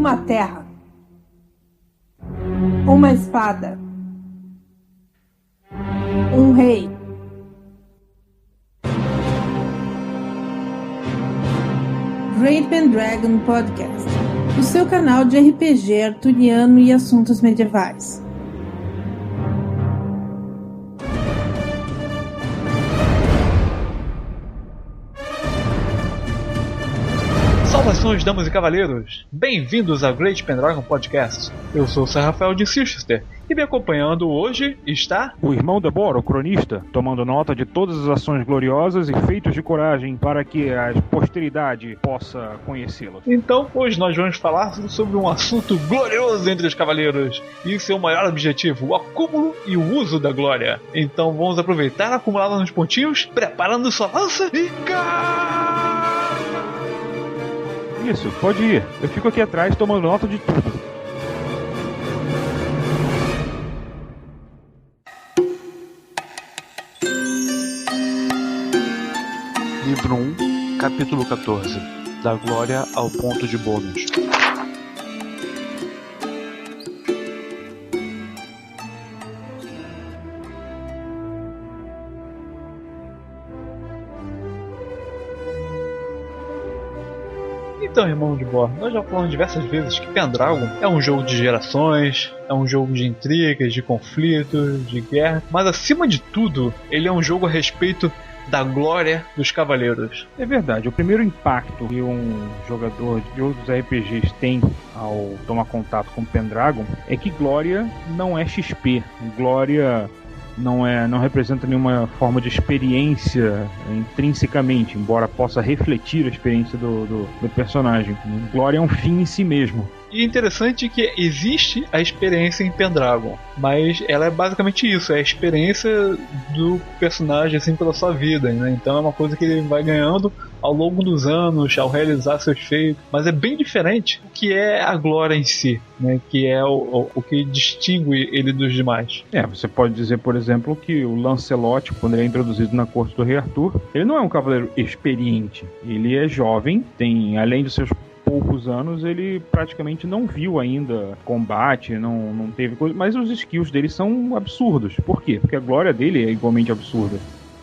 Uma terra. Uma espada. Um rei. Great Pendragon Podcast, o seu canal de RPG arturiano e assuntos medievais. Saudações, damas e cavaleiros! Bem-vindos ao Great Pendragon Podcast. Eu sou o Sir Rafael de Chichester e me acompanhando hoje está... o irmão Debora, o cronista, tomando nota de todas as ações gloriosas e feitos de coragem para que a posteridade possa conhecê-lo. Então, hoje nós vamos falar sobre um assunto glorioso entre os cavaleiros e seu maior objetivo, o acúmulo e o uso da glória. Então vamos aproveitar, acumulá-la nos pontinhos, preparando sua lança e... Isso, pode ir. Eu fico aqui atrás tomando nota de tudo. Livro 1, Capítulo 14. Da glória ao ponto de bônus. Então, irmão de Bor, nós já falamos diversas vezes que Pendragon é um jogo de gerações, é um jogo de intrigas, de conflitos, de guerra, mas acima de tudo, ele é um jogo a respeito da glória dos cavaleiros. É verdade, o primeiro impacto que um jogador de outros RPGs tem ao tomar contato com Pendragon é que glória não é XP, glória não representa nenhuma forma de experiência intrinsecamente, embora possa refletir a experiência do personagem. Glória é um fim em si mesmo. E interessante que existe a experiência em Pendragon, mas ela é basicamente isso, é a experiência do personagem assim pela sua vida, né? Então é uma coisa que ele vai ganhando ao longo dos anos, ao realizar seus feitos, mas é bem diferente o que é a glória em si, né? Que é o que distingue ele dos demais. Você pode dizer, por exemplo, que o Lancelot, quando ele é introduzido na corte do rei Arthur, ele não é um cavaleiro experiente, ele é jovem, tem, além dos seus poucos anos, ele praticamente não viu ainda combate, não teve coisa, mas os skills dele são absurdos. Por quê? Porque a glória dele é igualmente absurda.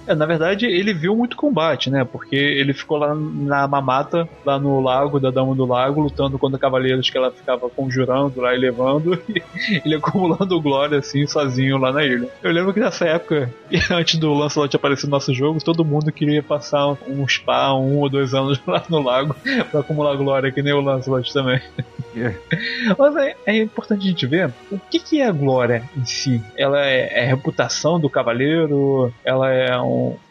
Na verdade, ele viu muito combate, né? Porque ele ficou lá na mamata, lá no lago, da Dama do Lago, lutando contra cavaleiros que ela ficava conjurando lá e levando, e ele acumulando glória, assim, sozinho lá na ilha. Eu lembro que nessa época, antes do Lancelot aparecer no nosso jogo, todo mundo queria passar um spa, 1 ou 2 anos lá no lago pra acumular glória, que nem o Lancelot também. Mas é importante a gente ver o que é a glória em si. Ela é a reputação do cavaleiro, ela é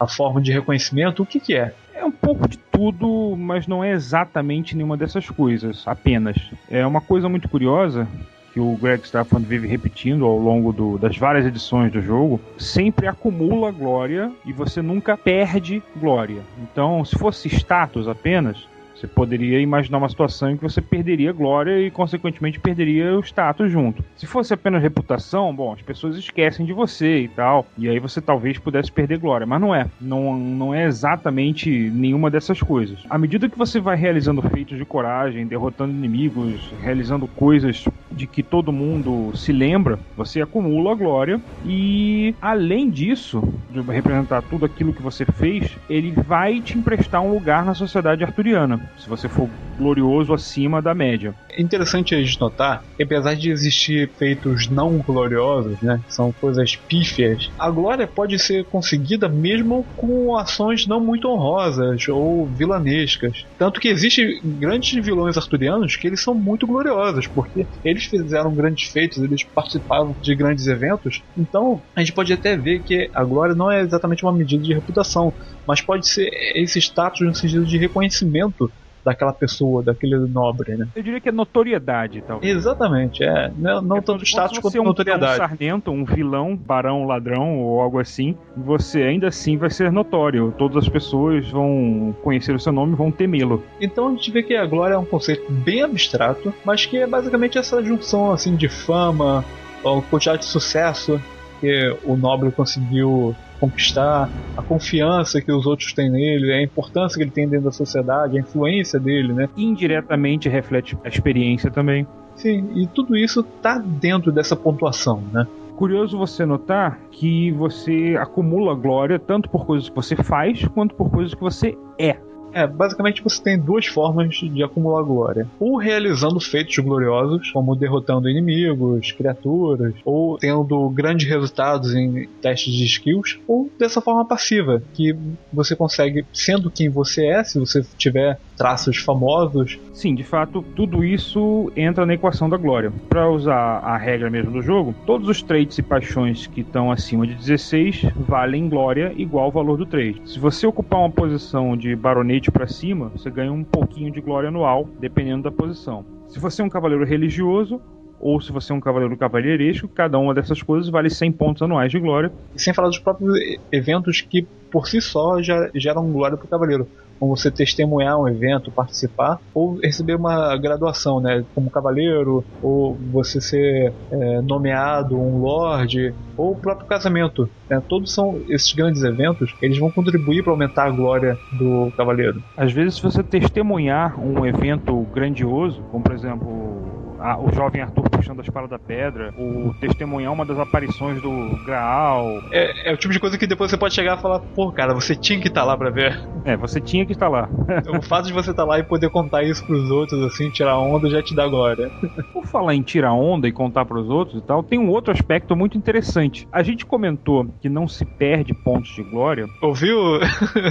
a forma de reconhecimento, o que é? É um pouco de tudo, mas não é exatamente nenhuma dessas coisas, apenas. É uma coisa muito curiosa que o Greg Stafford vive repetindo ao longo das várias edições do jogo, sempre acumula glória e você nunca perde glória. Então, se fosse status apenas, você poderia imaginar uma situação em que você perderia glória e, consequentemente, perderia o status junto. Se fosse apenas reputação, bom, as pessoas esquecem de você e tal, e aí você talvez pudesse perder glória, mas não é. Não é exatamente nenhuma dessas coisas. À medida que você vai realizando feitos de coragem, derrotando inimigos, realizando coisas de que todo mundo se lembra, você acumula a glória e, além disso, de representar tudo aquilo que você fez, ele vai te emprestar um lugar na sociedade arturiana, se você for glorioso acima da média. É interessante a gente notar que, apesar de existir feitos não gloriosos, né, que são coisas pífias, a glória pode ser conseguida mesmo com ações não muito honrosas ou vilanescas. Tanto que existem grandes vilões arturianos que eles são muito gloriosos, porque eles fizeram grandes feitos, eles participavam de grandes eventos. Então a gente pode até ver que a glória não é exatamente uma medida de reputação, mas pode ser esse status no sentido de reconhecimento daquela pessoa, daquele nobre, né? Eu diria que é notoriedade, talvez. Exatamente, não tanto status quanto notoriedade. Um sargento, um vilão, barão, ladrão ou algo assim, você ainda assim vai ser notório. Todas as pessoas vão conhecer o seu nome e vão temê-lo. Então a gente vê que a glória é um conceito bem abstrato, mas que é basicamente essa junção assim de fama, quantidade de sucesso, porque o nobre conseguiu conquistar, a confiança que os outros têm nele, a importância que ele tem dentro da sociedade, a influência dele, né? Indiretamente reflete a experiência também. Sim, e tudo isso tá dentro dessa pontuação, né? Curioso você notar que você acumula glória tanto por coisas que você faz quanto por coisas que você é. Basicamente você tem duas formas de acumular glória. Ou realizando feitos gloriosos, como derrotando inimigos, criaturas, ou tendo grandes resultados em testes de skills, ou dessa forma passiva, que você consegue, sendo quem você é, se você tiver traços famosos. Sim, de fato, tudo isso entra na equação da glória. Para usar a regra mesmo do jogo, todos os traits e paixões que estão acima de 16 valem glória igual ao valor do trait. Se você ocupar uma posição de baronete para cima, você ganha um pouquinho de glória anual, dependendo da posição. Se você é um cavaleiro religioso, ou se você é um cavaleiro cavalheiresco, cada uma dessas coisas vale 100 pontos anuais de glória. E sem falar dos próprios eventos que, por si só, já geram glória para o cavaleiro. Como você testemunhar um evento, participar, ou receber uma graduação, né, como cavaleiro, ou você ser nomeado um lorde, ou o próprio casamento, né? Todos são esses grandes eventos, eles vão contribuir para aumentar a glória do cavaleiro. Às vezes, se você testemunhar um evento grandioso, como por exemplo o jovem Arthur puxando a espada da pedra, ou testemunhar uma das aparições do Graal. É o tipo de coisa que depois você pode chegar e falar, pô, cara, você tinha que estar lá pra ver. Você tinha que estar lá. O fato de você estar lá e poder contar isso pros outros, assim, tirar onda, já te dá glória. Por falar em tirar onda e contar pros outros e tal, tem um outro aspecto muito interessante. A gente comentou que não se perde pontos de glória. Ouviu,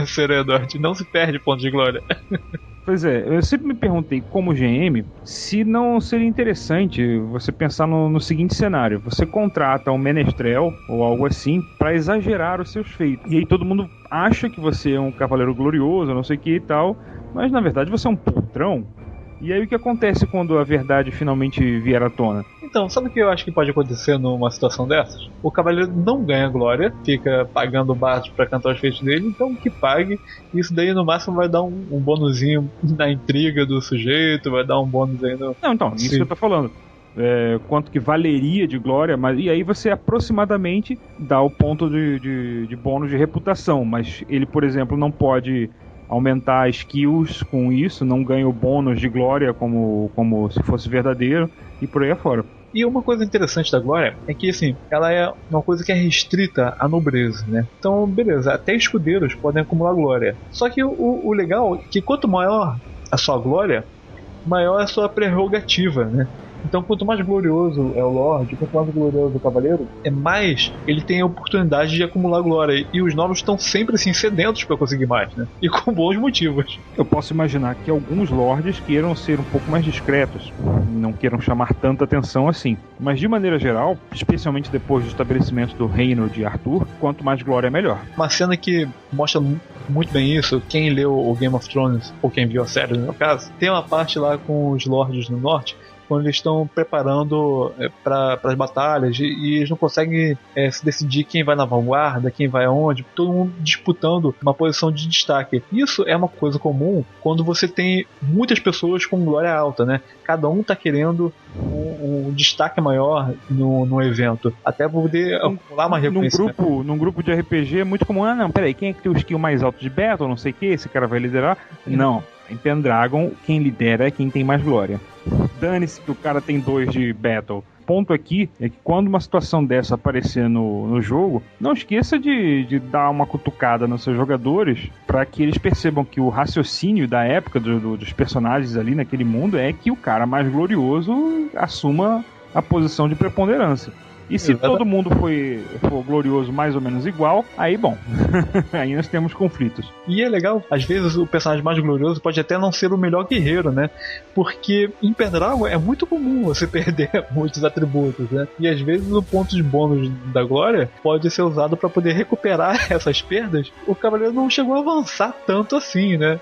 Sr. Edward? Não se perde pontos de glória. Pois é, eu sempre me perguntei, como GM, se não seria interessante você pensar no seguinte cenário. Você contrata um menestrel ou algo assim para exagerar os seus feitos. E aí todo mundo acha que você é um cavaleiro glorioso, não sei o que e tal, mas na verdade você é um poltrão. E aí o que acontece quando a verdade finalmente vier à tona? Então, sabe o que eu acho que pode acontecer numa situação dessas? O cavaleiro não ganha glória, fica pagando o bardo pra cantar os feitos dele, então que pague. Isso daí no máximo vai dar um bonuzinho na intriga do sujeito, vai dar um bônus aí no... Não, então, isso que eu tô falando. Quanto que valeria de glória, mas e aí você aproximadamente dá o ponto de bônus de reputação, mas ele, por exemplo, não pode aumentar skills com isso, não ganha o bônus de glória como se fosse verdadeiro e por aí afora. E uma coisa interessante da glória é que, assim, ela é uma coisa que é restrita à nobreza, né? Então, beleza, até escudeiros podem acumular glória. Só que o legal é que quanto maior a sua glória, maior a sua prerrogativa, né? Então, quanto mais glorioso é o Lorde, quanto mais glorioso o Cavaleiro, mais ele tem a oportunidade de acumular glória. E os novos estão sempre assim sedentos para conseguir mais, né? E com bons motivos. Eu posso imaginar que alguns Lordes queiram ser um pouco mais discretos, não queiram chamar tanta atenção assim. Mas de maneira geral, especialmente depois do estabelecimento do reino de Arthur, quanto mais glória melhor. Uma cena que mostra muito bem isso, quem leu o Game of Thrones, ou quem viu a série no meu caso, tem uma parte lá com os Lordes no norte, quando eles estão preparando para as batalhas e eles não conseguem se decidir quem vai na vanguarda, quem vai aonde, todo mundo disputando uma posição de destaque. Isso é uma coisa comum quando você tem muitas pessoas com glória alta, né? Cada um está querendo um destaque maior no evento, até para poder acumular mais reconhecimento. Num grupo de RPG é muito comum, não, peraí, quem é que tem o skill mais alto de battle, não sei o que, esse cara vai liderar? Não. Em Pendragon, quem lidera é quem tem mais glória. Dane-se que o cara tem 2 de battle. O ponto aqui é que quando uma situação dessa aparecer no jogo, não esqueça de dar uma cutucada nos seus jogadores para que eles percebam que o raciocínio da época dos personagens ali naquele mundo é que o cara mais glorioso assuma a posição de preponderância. E se todo mundo for glorioso mais ou menos igual, aí bom, aí nós temos conflitos. E é legal, às vezes o personagem mais glorioso pode até não ser o melhor guerreiro, né? Porque em Pendragon é muito comum você perder muitos atributos, né? E às vezes o ponto de bônus da glória pode ser usado para poder recuperar essas perdas. O cavaleiro não chegou a avançar tanto assim, né?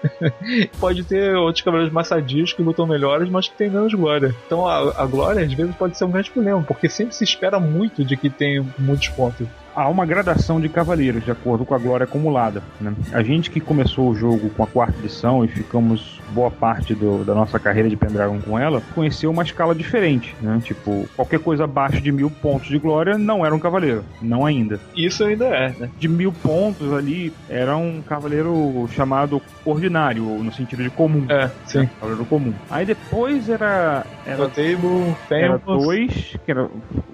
Pode ter outros cavaleiros mais sadios que lutam melhores, mas que tem menos glória. Então a glória às vezes pode ser um grande problema, porque sempre se espera muito de que tenha muitos pontos. Há uma gradação de cavaleiros de acordo com a glória acumulada, né? A gente que começou o jogo com a 4ª edição e ficamos boa parte da nossa carreira de Pendragon com ela, conheceu uma escala diferente, né? Tipo, qualquer coisa abaixo de 1000 pontos de glória não era um cavaleiro, não ainda. Isso ainda é, né? De 1000 pontos ali, era um cavaleiro chamado ordinário, no sentido de comum. Sim. Né? Cavaleiro comum. Aí depois era Notable, era Famous. 2, que era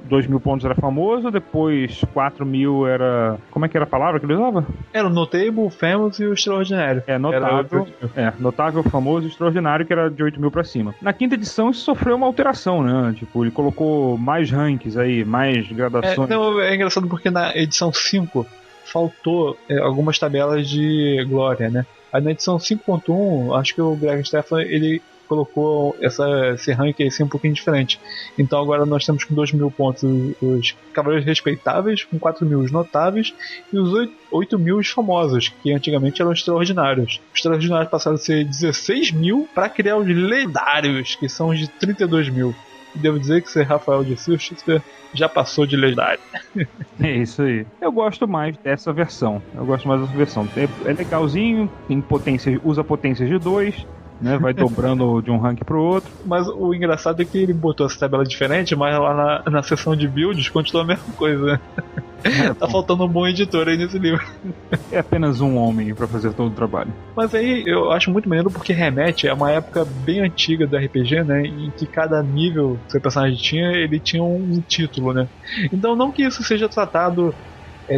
2000 pontos era famoso, depois 4000 era... Como é que era a palavra que ele usava? Era o Notable, Famous e o Extraordinário. Notável, famoso e extraordinário, que era de 8000 pra cima. Na quinta edição isso sofreu uma alteração, né? Tipo, ele colocou mais ranks aí, mais gradações. É engraçado porque na edição 5 faltou algumas tabelas de glória, né? Aí na edição 5.1, acho que o Greg Stefan, ele colocou esse ranking assim um pouquinho diferente. Então agora nós temos com 2000 pontos os cavaleiros respeitáveis, com 4000 os notáveis e os 8000 os famosos, que antigamente eram extraordinários. Os extraordinários passaram a ser 16.000 para criar os lendários, que são os de 32.000. E devo dizer que ser Rafael de Silchester já passou de lendário. É isso aí. Eu gosto mais dessa versão. É legalzinho, tem potência, usa potências de 2, né, vai dobrando de um rank pro outro. Mas o engraçado é que ele botou essa tabela diferente, mas lá na seção de builds continua a mesma coisa, né? Tá faltando um bom editor aí nesse livro. É apenas um homem pra fazer todo o trabalho. Mas aí eu acho muito maneiro porque remete a uma época bem antiga do RPG, né? Em que cada nível que o seu personagem tinha, ele tinha um título, né? Então não que isso seja tratado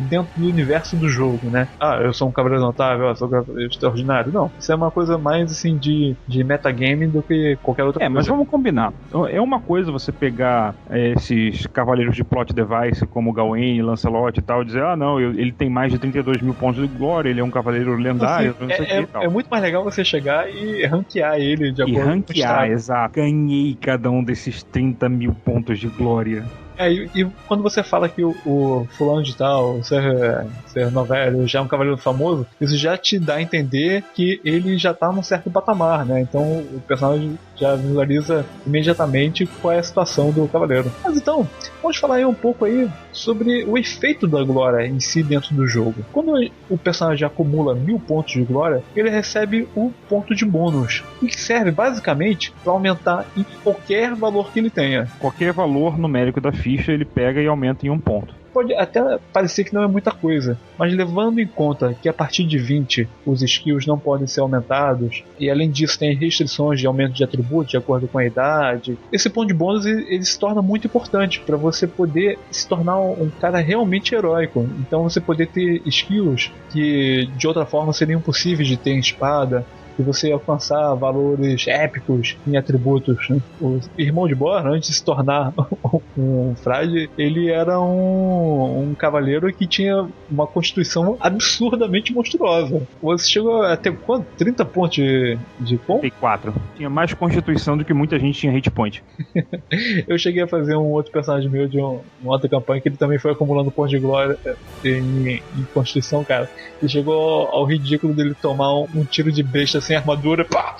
dentro do universo do jogo, né? Eu sou um cavaleiro notável, eu sou um cavaleiro extraordinário. Não, isso é uma coisa mais assim de metagame do que qualquer outra coisa. Mas vamos combinar. É uma coisa você pegar esses cavaleiros de plot device como Gawain, Lancelot e tal, e dizer, não, ele tem mais de 32.000 pontos de glória, ele é um cavaleiro lendário, assim, não sei o que e tal. É muito mais legal você chegar e ranquear ele de acordo com o estado. Exato. Ganhei cada um desses 30.000 pontos de glória. E quando você fala que o fulano de tal, ser novelho, já é um cavaleiro famoso, isso já te dá a entender que ele já tá num certo patamar, né? Então o personagem já visualiza imediatamente qual é a situação do cavaleiro. Mas então, vamos falar aí um pouco aí sobre o efeito da glória em si dentro do jogo. Quando o personagem acumula 1000 pontos de glória, ele recebe um ponto de bônus, que serve basicamente para aumentar em qualquer valor que ele tenha. Qualquer valor numérico da ficha ele pega e aumenta em um ponto. Pode até parecer que não é muita coisa, mas levando em conta que a partir de 20 os skills não podem ser aumentados, e além disso tem restrições de aumento de atributos de acordo com a idade, esse ponto de bônus ele se torna muito importante para você poder se tornar um cara realmente heróico. Então você poder ter skills que de outra forma seriam impossíveis de ter em espada, e você alcançar valores épicos em atributos, né? O irmão de Bor, antes de se tornar um frade, ele era um cavaleiro que tinha uma constituição absurdamente monstruosa. Você chegou a ter quanto? 30 pontos de com? 34. Tinha mais constituição do que muita gente tinha hit point. Eu cheguei a fazer um outro personagem meu de uma outra campanha que ele também foi acumulando pontos de glória em constituição, cara. E chegou ao ridículo dele tomar um tiro de besta sem armadura, pá!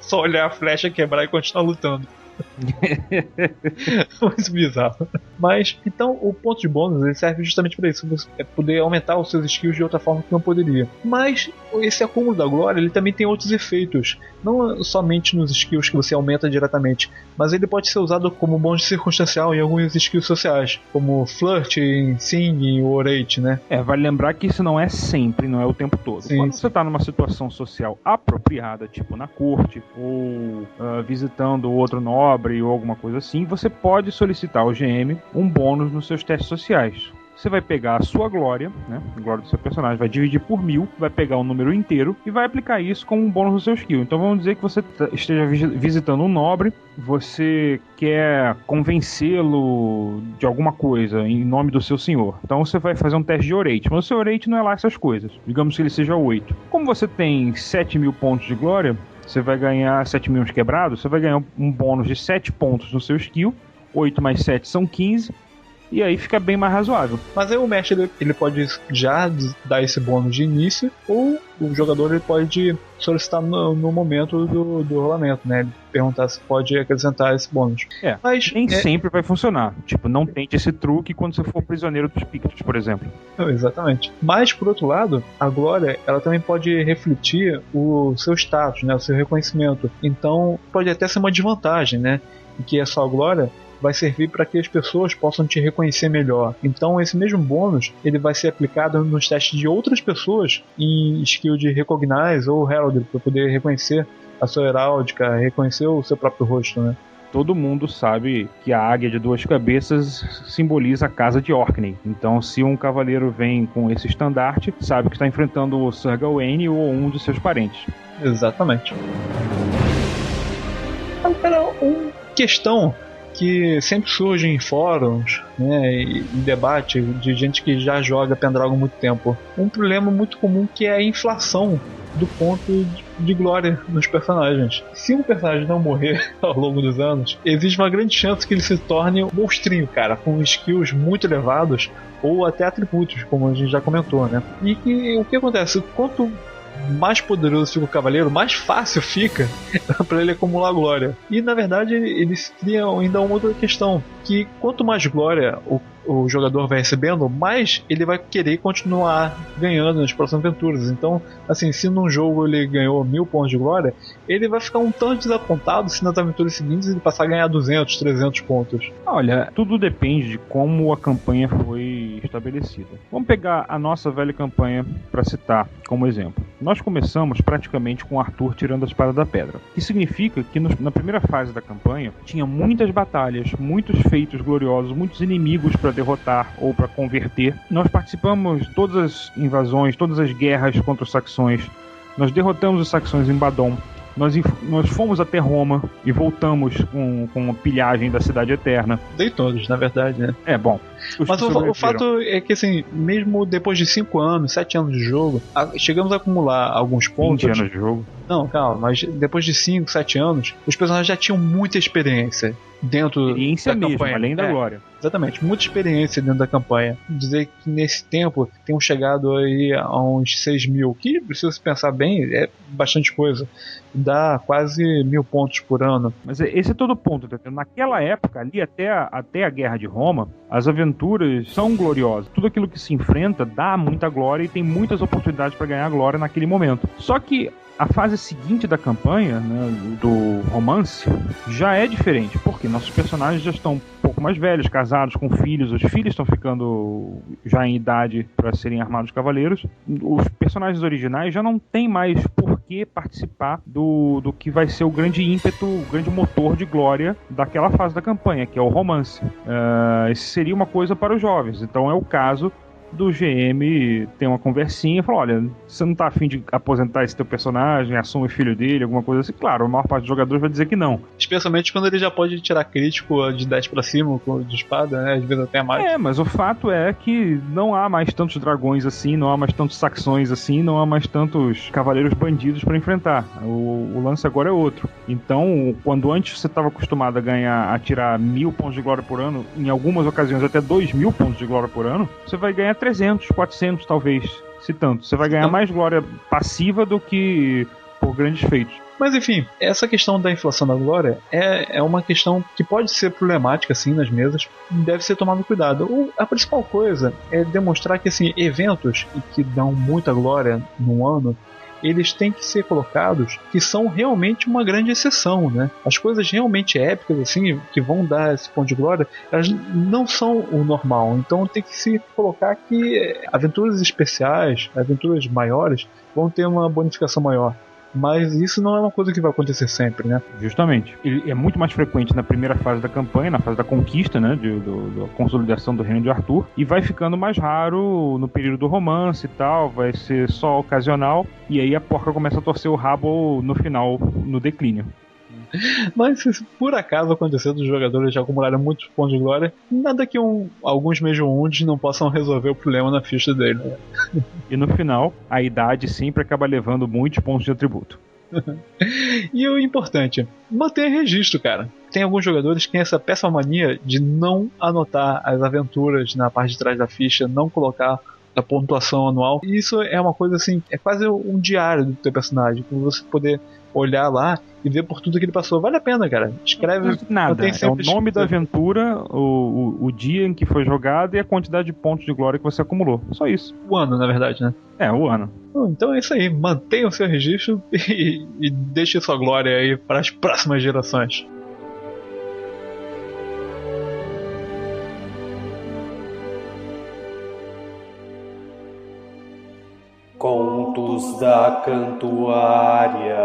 Só olhar a flecha, quebrar e continuar lutando. Muito bizarro. Mas, então, o ponto de bônus ele serve justamente para isso, você poder aumentar os seus skills de outra forma que não poderia. Mas esse acúmulo da glória ele também tem outros efeitos, não somente nos skills que você aumenta diretamente, mas ele pode ser usado como bônus circunstancial em alguns skills sociais, como Flirt, Sing e Orate, né? Vale lembrar que isso não é sempre, não é o tempo todo. Sim, Quando você está numa situação social apropriada, tipo na corte, ou visitando outro nobre ou alguma coisa assim, você pode solicitar ao GM um bônus nos seus testes sociais. Você vai pegar a sua glória, né, a glória do seu personagem, vai dividir por 1000, vai pegar o número inteiro e vai aplicar isso como um bônus no seu skill. Então vamos dizer que você esteja visitando um nobre, você quer convencê-lo de alguma coisa em nome do seu senhor. Então você vai fazer um teste de Orate, mas o seu Orate não é lá essas coisas. Digamos que ele seja 8. Como você tem 7.000 pontos de glória, você vai ganhar 7.000 quebrados, você vai ganhar um bônus de 7 pontos no seu skill, 8 mais 7 são 15, e aí fica bem mais razoável. Mas aí o mestre ele pode já dar esse bônus de início, ou o jogador ele pode solicitar no momento do rolamento, né? Ele perguntar se pode acrescentar esse bônus. Mas nem sempre vai funcionar. Tipo, não tente esse truque quando você for prisioneiro dos Pictos, por exemplo. Exatamente. Mas, por outro lado, a glória ela também pode refletir o seu status, né? O seu reconhecimento. Então, pode até ser uma desvantagem, né? E que a sua glória vai servir para que as pessoas possam te reconhecer melhor. Então esse mesmo bônus ele vai ser aplicado nos testes de outras pessoas em skill de Recognize ou Heraldry, para poder reconhecer a sua heráldica, reconhecer o seu próprio rosto, né? Todo mundo sabe que a águia de 2 cabeças simboliza a casa de Orkney. Então, se um cavaleiro vem com esse estandarte, sabe que está enfrentando o Sir Gawain ou um de seus parentes. Exatamente. Agora, uma questão que sempre surge em fóruns, né, e em debate de gente que já joga Pendragon há muito tempo. Um problema muito comum que é a inflação do ponto de glória nos personagens. Se um personagem não morrer ao longo dos anos, existe uma grande chance que ele se torne um monstrinho, cara, com skills muito elevados ou até atributos, como a gente já comentou, né? E que, o que acontece? Quanto mais poderoso fica o cavaleiro, mais fácil fica para ele acumular glória. E na verdade eles criam ainda uma outra questão, que quanto mais glória o jogador vai recebendo, mais ele vai querer continuar ganhando nas próximas aventuras. Então, assim, se num jogo ele ganhou 1000 pontos de glória, ele vai ficar um tanto desapontado se nas aventuras seguintes ele passar a ganhar 200, 300 pontos. Olha, tudo depende de como a campanha foi estabelecida. Vamos pegar a nossa velha campanha para citar como exemplo. Nós começamos praticamente com Arthur tirando a espada da pedra, que significa que na primeira fase da campanha tinha muitas batalhas, muitos feitos gloriosos, muitos inimigos para derrotar ou para converter. Nós participamos de todas as invasões, todas as guerras contra os saxões. Nós derrotamos os saxões em Badon. Nós fomos até Roma e voltamos com a pilhagem da Cidade Eterna. Dei todos, na verdade, né? Bom. Mas o fato é que, assim, mesmo depois de 5 anos, 7 anos de jogo, chegamos a acumular alguns pontos. 20 anos de jogo. Não, calma, mas depois de 5, 7 anos, os personagens já tinham muita experiência dentro experiência da mesmo, campanha. Além da glória. Exatamente, muita experiência dentro da campanha. Dizer que nesse tempo tem chegado aí a uns 6.000, que, se você pensar bem, é bastante coisa. Dá quase 1.000 pontos por ano. Mas esse é todo o ponto, tá? Naquela época, ali até a Guerra de Roma, as aventuras são gloriosas. Tudo aquilo que se enfrenta dá muita glória e tem muitas oportunidades para ganhar glória naquele momento. Só que a fase seguinte da campanha, né, do romance, já é diferente, porque nossos personagens já estão um pouco mais velhos, casados, com filhos. Os filhos estão ficando já em idade para serem armados cavaleiros. Os personagens originais já não têm mais por que participar do que vai ser o grande ímpeto, o grande motor de glória daquela fase da campanha, que é o romance. Isso seria uma coisa para os jovens. Então é o caso do GM ter uma conversinha e falar: olha, você não tá afim de aposentar esse teu personagem, assume o filho dele, alguma coisa assim? Claro, a maior parte dos jogadores vai dizer que não. Especialmente quando ele já pode tirar crítico de 10 pra cima de espada, né? Às vezes até mais. Mas o fato é que não há mais tantos dragões assim, não há mais tantos saxões assim, não há mais tantos cavaleiros bandidos pra enfrentar. O lance agora é outro. Então, quando antes você estava acostumado a tirar 1.000 pontos de glória por ano, em algumas ocasiões até 2.000 pontos de glória por ano, você vai ganhar 300, 400 talvez, se tanto. Você vai ganhar mais glória passiva do que por grandes feitos. Mas enfim, essa questão da inflação da glória é uma questão que pode ser problemática assim nas mesas, deve ser tomado cuidado. A principal coisa é demonstrar que assim, eventos que dão muita glória num ano, eles têm que ser colocados que são realmente uma grande exceção, né? As coisas realmente épicas, assim, que vão dar esse ponto de glória, elas não são o normal. Então tem que se colocar que aventuras especiais, aventuras maiores, vão ter uma bonificação maior. Mas isso não é uma coisa que vai acontecer sempre, né? Justamente. Ele é muito mais frequente na primeira fase da campanha, na fase da conquista, né? Da consolidação do reino de Arthur. E vai ficando mais raro no período do romance e tal. Vai ser só ocasional. E aí a porca começa a torcer o rabo no final, no declínio. Mas se por acaso acontecer dos jogadores já acumularem muitos pontos de glória, nada que alguns Mejounds não possam resolver o problema na ficha dele, né? E no final, a idade sempre acaba levando muitos pontos de atributo. E o importante, manter registro, cara. Tem alguns jogadores que têm essa péssima mania de não anotar as aventuras na parte de trás da ficha, não colocar a pontuação anual. E isso é uma coisa assim, é quase um diário do teu personagem, para você poder olhar lá e ver por tudo que ele passou. Vale a pena, cara. Escreve. Não nada. É o nome da aventura, o dia em que foi jogado e a quantidade de pontos de glória que você acumulou. Só isso. O ano, na verdade, né? É, o ano. Então é isso aí. Mantenha o seu registro e deixe sua glória aí para as próximas gerações. Contos da Cantuária.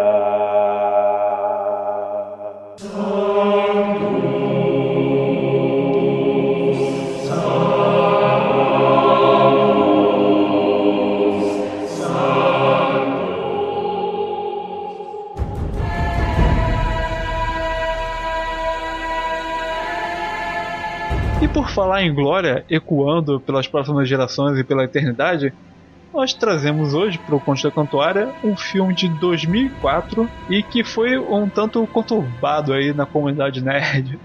E por falar em glória, ecoando pelas próximas gerações e pela eternidade, nós trazemos hoje para o Contos da Cantuária um filme de 2004 e que foi um tanto conturbado aí na comunidade nerd,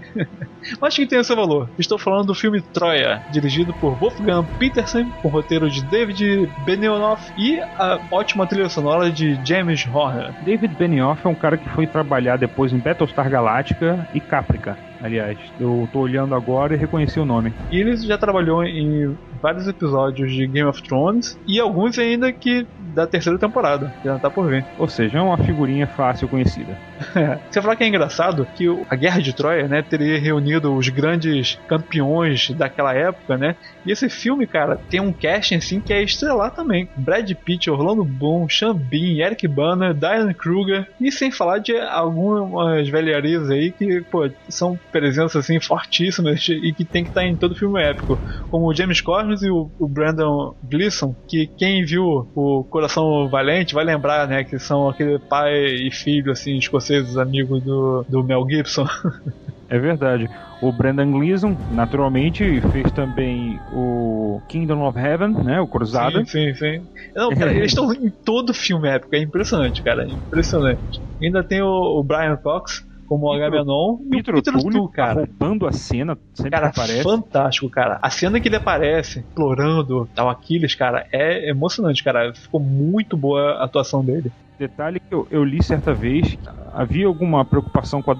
mas que tem o seu valor. Estou falando do filme Troia, dirigido por Wolfgang Petersen, com roteiro de David Benioff e a ótima trilha sonora de James Horner. David Benioff é um cara que foi trabalhar depois em Battlestar Galactica e Caprica. Aliás, eu tô olhando agora e reconheci o nome. E ele já trabalhou em vários episódios de Game of Thrones e alguns ainda que da terceira temporada, que já tá por vir. Ou seja, é uma figurinha fácil conhecida. Você falar que é engraçado que a Guerra de Troia, né, teria reunido os grandes campeões daquela época, né? E esse filme, cara, tem um casting assim que é estrelar também. Brad Pitt, Orlando Bloom, Sean Bean, Eric Bana, Diane Kruger, e sem falar de algumas velharias aí que, pô, são presenças assim fortíssimas e que tem que estar em todo filme épico, como o James Corden e o Brendan Gleeson, que quem viu o Coração Valente vai lembrar, né, que são aquele pai e filho assim escoceses, amigos do Mel Gibson. É verdade. O Brendan Gleeson, naturalmente, fez também o Kingdom of Heaven, né? O Cruzada. Sim. Não, cara, eles estão em todo filme épico. É impressionante, cara. É impressionante. Ainda tem o Brian Cox como o Agamenon e o Peter O'Toole, cara. Roubando a cena, sempre cara, que aparece. Fantástico, cara. A cena que ele aparece explorando o Aquiles, cara, é emocionante, cara. Ficou muito boa a atuação dele. Detalhe que eu li certa vez, havia alguma preocupação com o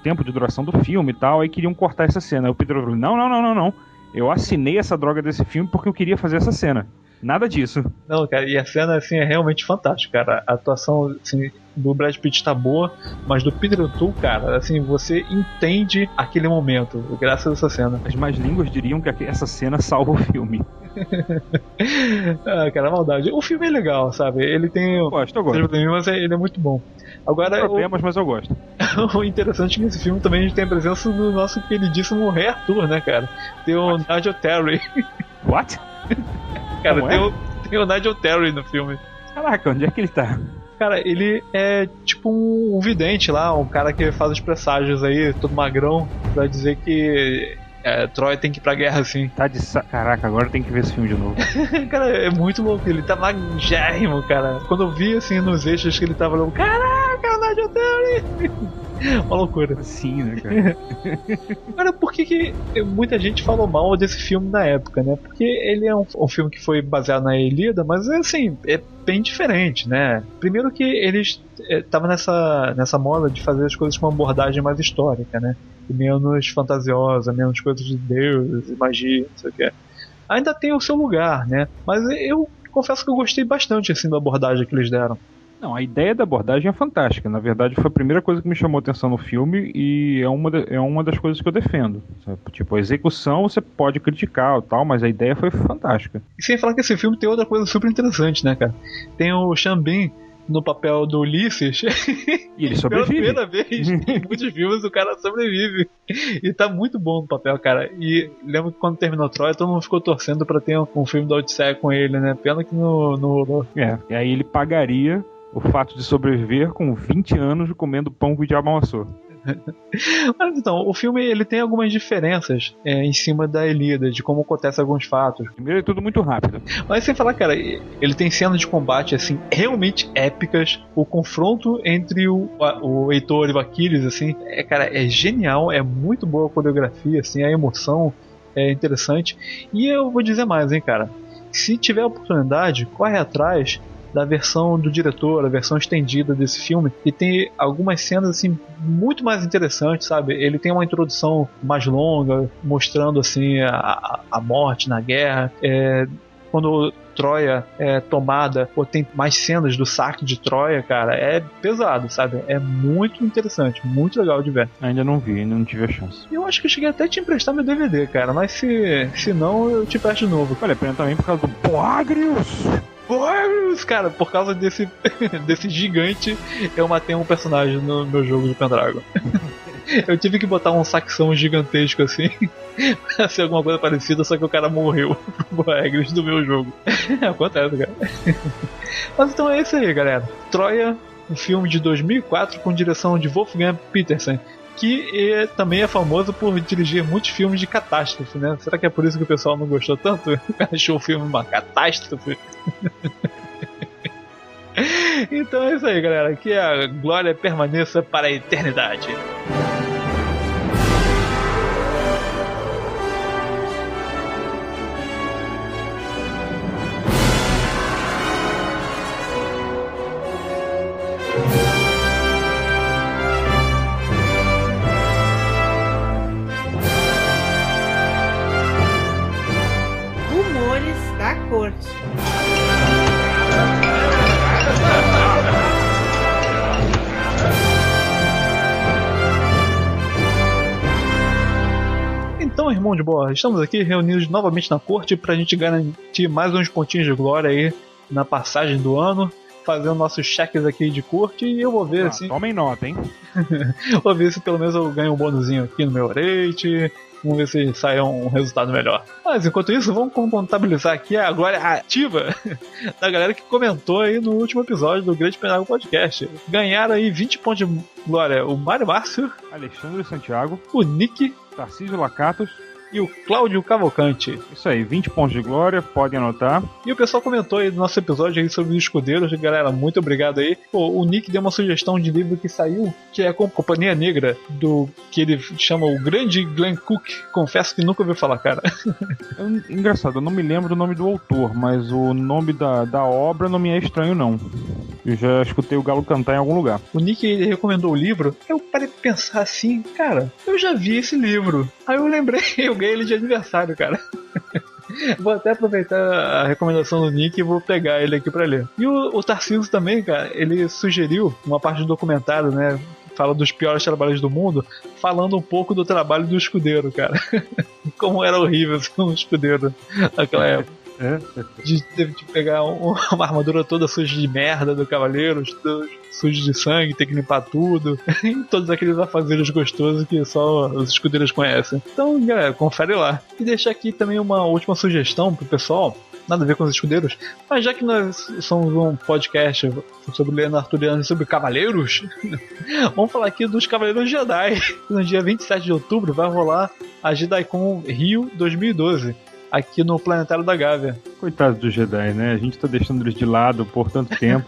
tempo de duração do filme e tal, aí queriam cortar essa cena. Aí o Peter O'Toole, não. Eu assinei essa droga desse filme porque eu queria fazer essa cena. Nada disso. Não, cara, e a cena assim é realmente fantástica, cara. A atuação assim, do Brad Pitt tá boa, mas do Peter O'Toole, cara, assim, você entende aquele momento, graças a essa cena. As más línguas diriam que essa cena salva o filme. Cara, maldade. O filme é legal, sabe? Ele tem. Eu gosto. Mas ele é muito bom. Agora, problemas, mas eu gosto. O interessante é que nesse filme também a gente tem a presença do nosso queridíssimo Rei Arthur, né, cara? Tem o Nigel Terry. What? Cara, tem o Nigel Terry no filme. Caraca, onde é que ele tá? Cara, ele é tipo um vidente lá, um cara que faz os presságios aí, todo magrão, pra dizer que Troia tem que ir pra guerra, assim. Caraca, agora tem que ver esse filme de novo. Cara, é muito louco, ele tá magérrimo, cara. Quando eu vi, assim, nos eixos que ele tava lá, caraca, o Nigel Terry! Uma loucura. Sim, né, cara? Agora, por que muita gente falou mal desse filme na época, né? Porque ele é um filme que foi baseado na Ilíada, mas assim, é bem diferente, né? Primeiro que eles estavam nessa moda de fazer as coisas com uma abordagem mais histórica, né? E menos fantasiosa, menos coisas de Deus e magia, não sei o que. Ainda tem o seu lugar, né? Mas eu confesso que eu gostei bastante assim da abordagem que eles deram. Não, a ideia da abordagem é fantástica. Na verdade, foi a primeira coisa que me chamou a atenção no filme e é uma das coisas que eu defendo. Sabe? Tipo, a execução você pode criticar e tal, mas a ideia foi fantástica. E sem falar que esse filme tem outra coisa super interessante, né, cara? Tem o Sean Bean no papel do Ulisses. E ele sobrevive. Pela primeira vez em muitos filmes o cara sobrevive. E tá muito bom no papel, cara. E lembro que quando terminou Troia, todo mundo ficou torcendo pra ter um filme da Odisseia com ele, né? Pena que não rolou. E aí ele pagaria o fato de sobreviver com 20 anos comendo pão que o diabo amassou. Mas então, o filme ele tem algumas diferenças em cima da Ilíada, de como acontecem alguns fatos. Primeiro é tudo muito rápido. Mas sem falar, cara, ele tem cenas de combate assim realmente épicas. O confronto entre o Heitor e o Aquiles, assim, cara, é genial, é muito boa a coreografia, assim, a emoção é interessante. E eu vou dizer mais, hein, cara. Se tiver oportunidade, corre atrás da versão do diretor, a versão estendida desse filme, e tem algumas cenas assim muito mais interessantes, sabe? Ele tem uma introdução mais longa, mostrando assim a morte na guerra, quando Troia é tomada, ou tem mais cenas do saque de Troia, cara, é pesado, sabe? É muito interessante, muito legal de ver. Ainda não vi, ainda não tive a chance. Eu acho que eu cheguei até a te emprestar meu DVD, cara, mas se não, eu te peço de novo. Vale a pena também por causa do Boagrius! Cara, por causa desse gigante, eu matei um personagem no meu jogo de Pendragon. Eu tive que botar um saxão gigantesco assim pra ser alguma coisa parecida, só que o cara morreu pro Boagrius do meu jogo. Acontece, cara. Mas então é isso aí, galera. Troia, um filme de 2004 com direção de Wolfgang Petersen, que também é famoso por dirigir muitos filmes de catástrofe, né? Será que é por isso que o pessoal não gostou tanto? Achou o filme uma catástrofe? Então é isso aí, galera. Que a glória permaneça para a eternidade. Rumores da corte. Então, irmão de boa, estamos aqui reunidos novamente na corte pra gente garantir mais uns pontinhos de glória aí na passagem do ano, fazendo nossos cheques aqui de corte, e eu vou ver assim. Tomem nota, hein? Vou ver se pelo menos eu ganho um bônusinho aqui no meu rate. Vamos ver se sai um resultado melhor. Mas enquanto isso, vamos contabilizar aqui a glória ativa da galera que comentou aí no último episódio do Grande Pendragon Podcast. Ganharam aí 20 pontos de glória o Mário Márcio, Alexandre Santiago, o Nick, Tarcísio Lacatos e o Cláudio Cavalcante. Isso aí, 20 pontos de glória, podem anotar. E o pessoal comentou aí no nosso episódio aí sobre os escudeiros. Galera, muito obrigado aí. Pô, o Nick deu uma sugestão de livro que saiu, que é a Companhia Negra, que ele chama o Grande Glenn Cook. Confesso que nunca ouvi falar, cara. Engraçado, eu não me lembro do nome do autor, mas o nome da obra não me é estranho, não. Eu já escutei o galo cantar em algum lugar. O Nick, ele recomendou o livro. Eu parei pra pensar assim, cara, eu já vi esse livro. Aí eu lembrei, eu ganhei ele de aniversário, cara. Vou até aproveitar a recomendação do Nick e vou pegar ele aqui pra ler. E o Tarcísio também, cara, ele sugeriu uma parte do documentário, né? Fala dos piores trabalhos do mundo, falando um pouco do trabalho do escudeiro, cara. Como era horrível ser um escudeiro naquela época. Teve que pegar uma armadura toda suja de merda do cavaleiro, suja de sangue, ter que limpar tudo, e todos aqueles afazeres gostosos que só os escudeiros conhecem. Então, galera, confere lá. E deixar aqui também uma última sugestão pro pessoal, nada a ver com os escudeiros, mas já que nós somos um podcast sobre Lenda Arturiana e sobre cavaleiros, vamos falar aqui dos Cavaleiros Jedi. No dia 27 de outubro vai rolar a JediCon Rio 2012. Aqui no Planetário da Gávea. Coitado dos Jedi, né? A gente tá deixando eles de lado por tanto tempo.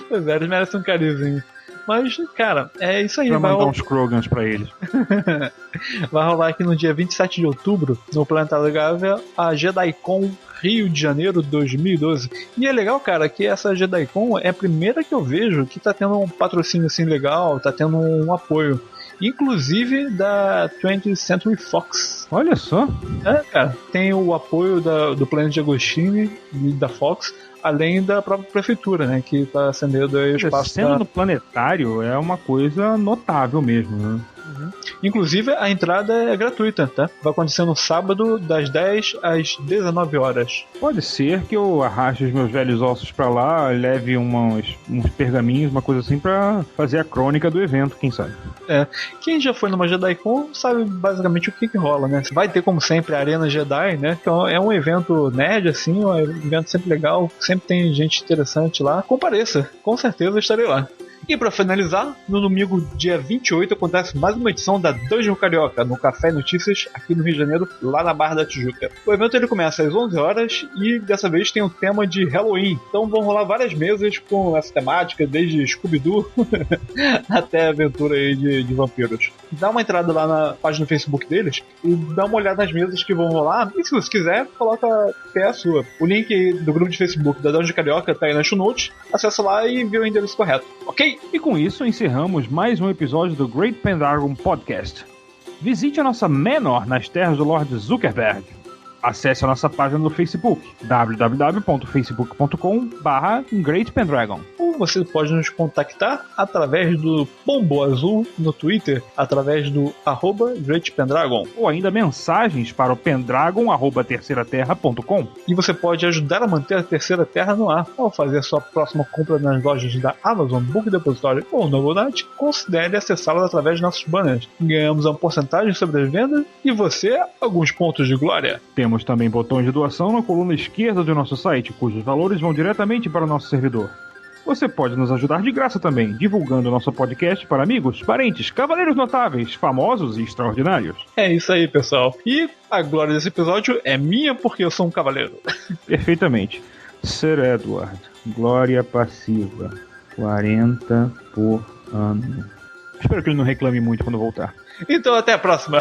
Pois é, eles merecem um carinhozinho. Mas, cara, é isso aí. Vai mandar uns Krogans pra eles. Vai rolar aqui no dia 27 de outubro, no Planetário da Gávea, a JediCon Rio de Janeiro 2012. E é legal, cara, que essa JediCon é a primeira que eu vejo que tá tendo um patrocínio assim legal, tá tendo um apoio. Inclusive da 20th Century Fox. Olha só. Cara, tem o apoio do Planeta de Agostini e da Fox, além da própria prefeitura, né, que tá acendendo aí o espaço. Sendo no planetário é uma coisa notável mesmo, né? Inclusive a entrada é gratuita, tá? Vai acontecer no sábado das 10 às 19 horas. Pode ser que eu arraste os meus velhos ossos pra lá, leve uns pergaminhos, uma coisa assim, pra fazer a crônica do evento, quem sabe. Quem já foi numa JediCon sabe basicamente o que rola, né? Vai ter, como sempre, a Arena Jedi, né? Então é um evento nerd, assim, um evento sempre legal, sempre tem gente interessante lá. Compareça, com certeza eu estarei lá. E pra finalizar, no domingo, dia 28, acontece mais uma edição da Dungeon Carioca, no Café Notícias, aqui no Rio de Janeiro, lá na Barra da Tijuca. O evento ele começa às 11 horas e dessa vez tem o tema de Halloween. Então vão rolar várias mesas com essa temática, desde Scooby-Doo até aventura aí de vampiros. Dá uma entrada lá na página do Facebook deles e dá uma olhada nas mesas que vão rolar. E se você quiser, coloca até a sua. O link do grupo de Facebook da Dungeon Carioca tá aí na show notes. Acessa lá e vê o endereço correto. Ok? E com isso encerramos mais um episódio do Great Pendragon Podcast. Visite a nossa Manor nas terras do Lord Zuckerberg. Acesse a nossa página no Facebook, www.facebook.com/GreatPendragon. Ou você pode nos contactar através do Pombo Azul no Twitter, através do @GreatPendragon. Ou ainda mensagens para o pendragon@terceiraterra.com. E você pode ajudar a manter a Terceira Terra no ar. Ao fazer sua próxima compra nas lojas da Amazon, Book Depository ou Novelty, considere acessá-las através de nossos banners. Ganhamos uma porcentagem sobre as vendas e você, alguns pontos de glória. Temos também botões de doação na coluna esquerda do nosso site, cujos valores vão diretamente para o nosso servidor. Você pode nos ajudar de graça também, divulgando nosso podcast para amigos, parentes, cavaleiros notáveis, famosos e extraordinários. É isso aí, pessoal. E a glória desse episódio é minha porque eu sou um cavaleiro. Perfeitamente. Sir Edward, glória passiva, 40 por ano. Espero que ele não reclame muito quando voltar. Então até a próxima.